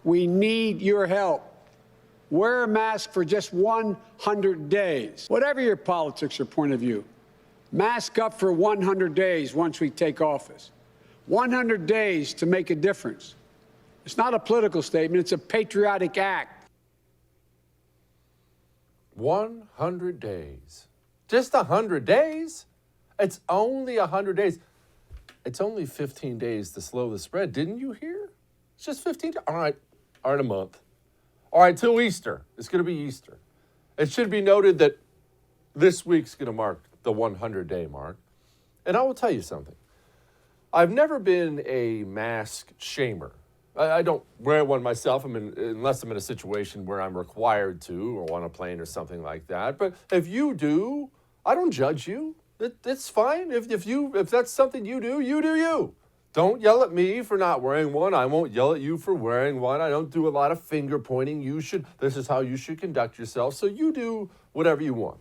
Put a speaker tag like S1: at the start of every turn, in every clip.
S1: We need your help. Wear a mask for just 100 days. Whatever your politics or point of view, mask up for 100 days once we take office. 100 days to make a difference. It's not a political statement, it's a patriotic act.
S2: 100 days. Just 100 days? It's only 100 days. It's only 15 days to slow the spread. Didn't you hear? It's just 15 days. All right, a month. All right, till Easter. It's going to be Easter. It should be noted that this week's going to mark the 100-day mark. And I will tell you something. I've never been a mask shamer. I don't wear one myself unless I'm in a situation where I'm required to, or on a plane or something like that. But if you do, I don't judge you. It's fine. If that's something you do, you do you. Don't yell at me for not wearing one. I won't yell at you for wearing one. I don't do a lot of finger pointing. This is how you should conduct yourself. So you do whatever you want.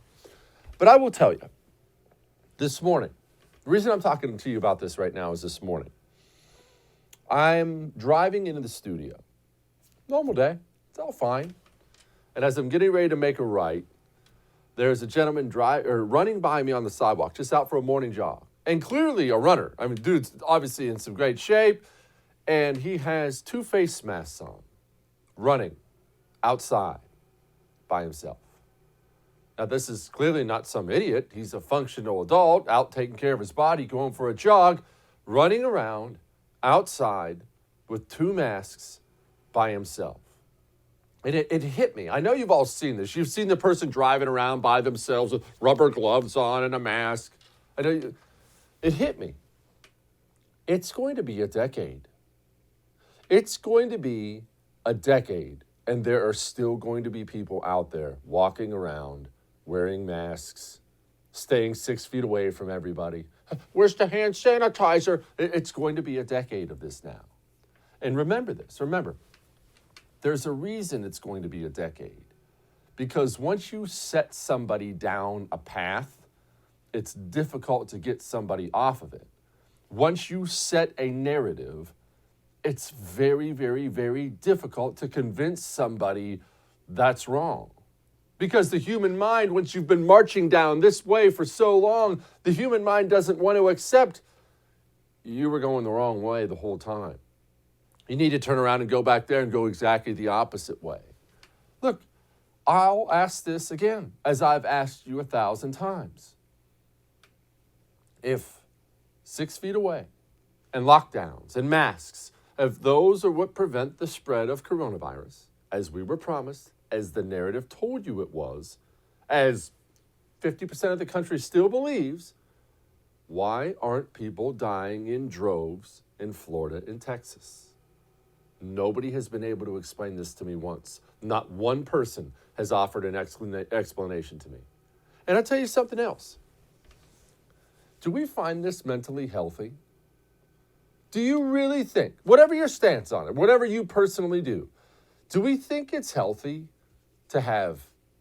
S2: But I will tell you, this morning, the reason I'm talking to you about this right now is this morning. I'm driving into the studio. Normal day. It's all fine. And as I'm getting ready to make a right, there's a gentleman running by me on the sidewalk, just out for a morning jog. And clearly a runner. I mean, dude's obviously in some great shape. And he has 2 face masks on, running outside by himself. Now, this is clearly not some idiot. He's a functional adult, out taking care of his body, going for a jog, running around outside with 2 masks by himself. And it hit me. I know you've all seen this. You've seen the person driving around by themselves with rubber gloves on and a mask. It hit me. It's going to be a decade. It's going to be a decade, and there are still going to be people out there walking around, wearing masks, staying 6 feet away from everybody. Where's the hand sanitizer? It's going to be a decade of this now. And remember this. Remember, there's a reason it's going to be a decade. Because once you set somebody down a path, it's difficult to get somebody off of it. Once you set a narrative, it's very, very, very difficult to convince somebody that's wrong. Because the human mind, once you've been marching down this way for so long, the human mind doesn't want to accept you were going the wrong way the whole time. You need to turn around and go back there and go exactly the opposite way. Look, I'll ask this again, as I've asked you 1,000 times. If 6 feet away and lockdowns and masks, if those are what prevent the spread of coronavirus, as we were promised, as the narrative told you it was, as 50% of the country still believes, why aren't people dying in droves in Florida and Texas? Nobody has been able to explain this to me once. Not one person has offered an explanation to me. And I'll tell you something else. Do we find this mentally healthy? Do you really think, whatever your stance on it, whatever you personally do we think it's healthy to have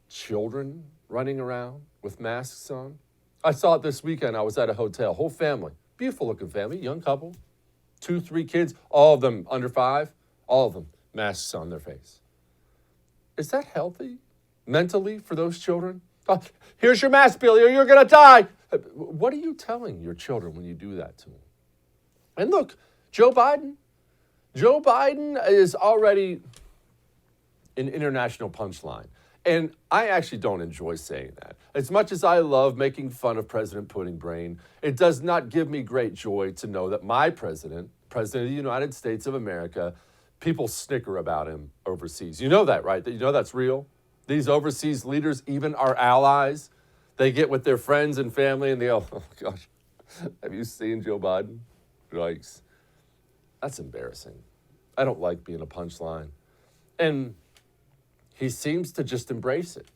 S2: children running around with masks on? I saw it this weekend. I was at a hotel, whole family, beautiful looking family, young couple, 2, 3 kids, all of them under 5, all of them masks on their face. Is that healthy mentally for those children? Oh, here's your mask, Billy, or you're going to die. What are you telling your children when you do that to them? And look, Joe Biden is already an international punchline. And I actually don't enjoy saying that. As much as I love making fun of President Pudding Brain, it does not give me great joy to know that my president of the United States of America, people snicker about him overseas. You know that, right? You know that's real? These overseas leaders, even our allies, they get with their friends and family and they go, oh gosh, have you seen Joe Biden? Yikes. That's embarrassing. I don't like being a punchline. And he seems to just embrace it.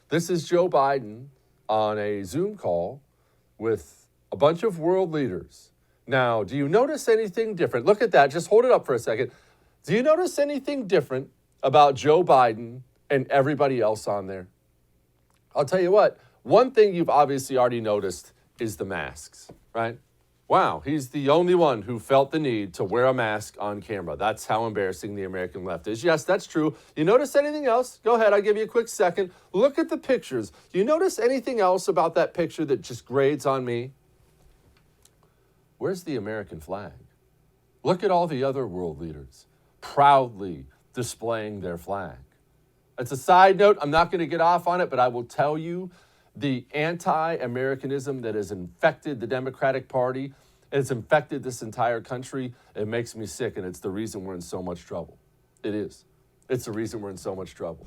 S2: This is Joe Biden on a Zoom call with a bunch of world leaders. Now, do you notice anything different? Look at that. Just hold it up for a second. Do you notice anything different about Joe Biden and everybody else on there? I'll tell you what. One thing you've obviously already noticed is the masks, right? Wow, he's the only one who felt the need to wear a mask on camera. That's how embarrassing the American left is. Yes, that's true. You notice anything else? Go ahead, I'll give you a quick second. Look at the pictures. You notice anything else about that picture that just grades on me? Where's the American flag? Look at all the other world leaders proudly displaying their flag. It's a side note. I'm not going to get off on it, but I will tell you the anti-Americanism that has infected the Democratic Party, it's infected this entire country. It makes me sick, and it's the reason we're in so much trouble. It is. It's the reason we're in so much trouble.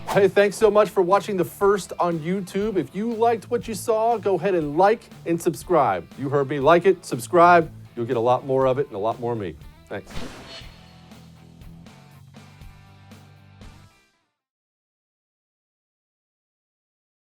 S2: Hey, thanks so much for watching the first on YouTube. If you liked what you saw, go ahead and like and subscribe. You heard me. Like it, subscribe. You'll get a lot more of it and a lot more of me. Thanks.